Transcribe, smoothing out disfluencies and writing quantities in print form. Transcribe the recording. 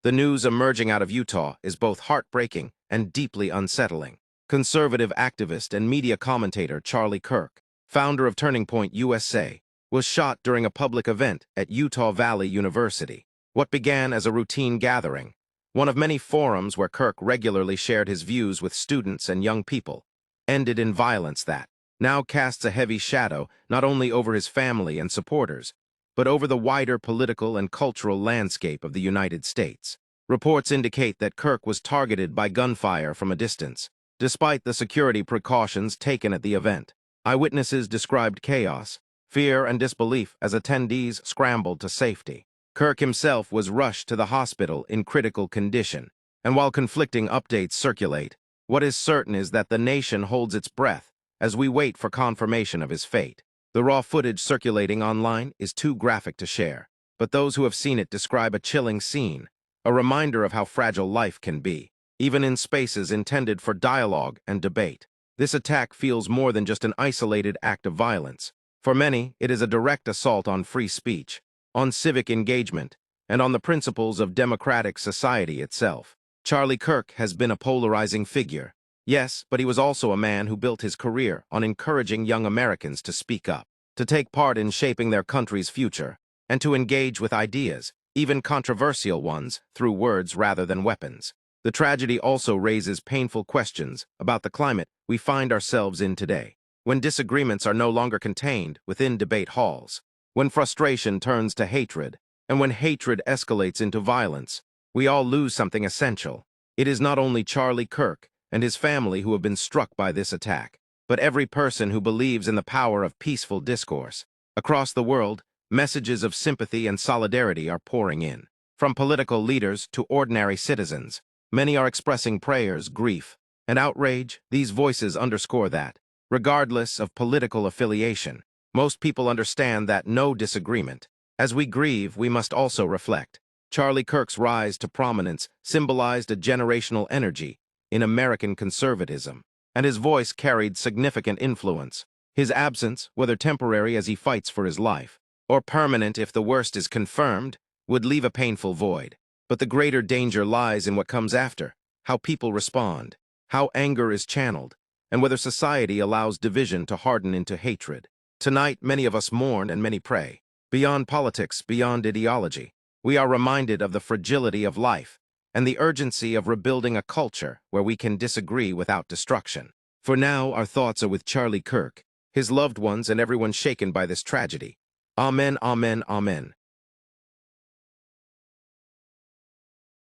The news emerging out of Utah is both heartbreaking and deeply unsettling. Conservative activist and media commentator Charlie Kirk, founder of Turning Point USA, was shot during a public event at Utah Valley University. What began as a routine gathering, one of many forums where Kirk regularly shared his views with students and young people, ended in violence that now casts a heavy shadow not only over his family and supporters, but over the wider political and cultural landscape of the United States. Reports indicate that Kirk was targeted by gunfire from a distance, despite the security precautions taken at the event. Eyewitnesses described chaos, fear, and disbelief as attendees scrambled to safety. Kirk himself was rushed to the hospital in critical condition, and while conflicting updates circulate, what is certain is that the nation holds its breath as we wait for confirmation of his fate. The raw footage circulating online is too graphic to share, but those who have seen it describe a chilling scene, a reminder of how fragile life can be, even in spaces intended for dialogue and debate. This attack feels more than just an isolated act of violence. For many, it is a direct assault on free speech, on civic engagement, and on the principles of democratic society itself. Charlie Kirk has been a polarizing figure. Yes, but he was also a man who built his career on encouraging young Americans to speak up, to take part in shaping their country's future, and to engage with ideas, even controversial ones, through words rather than weapons. The tragedy also raises painful questions about the climate we find ourselves in today, when disagreements are no longer contained within debate halls, when frustration turns to hatred, and when hatred escalates into violence. We all lose something essential. It is not only Charlie Kirk and his family who have been struck by this attack, but every person who believes in the power of peaceful discourse. Across the world, messages of sympathy and solidarity are pouring in. From political leaders to ordinary citizens, many are expressing prayers, grief, and outrage. These voices underscore that, regardless of political affiliation, most people understand that no disagreement. As we grieve, we must also reflect. Charlie Kirk's rise to prominence symbolized a generational energy in American conservatism, and his voice carried significant influence. His absence, whether temporary as he fights for his life, or permanent if the worst is confirmed, would leave a painful void. But the greater danger lies in what comes after, how people respond, how anger is channeled, and whether society allows division to harden into hatred. Tonight, many of us mourn and many pray. Beyond politics, beyond ideology, we are reminded of the fragility of life and the urgency of rebuilding a culture where we can disagree without destruction. For now, our thoughts are with Charlie Kirk, his loved ones, and everyone shaken by this tragedy. Amen, amen, amen.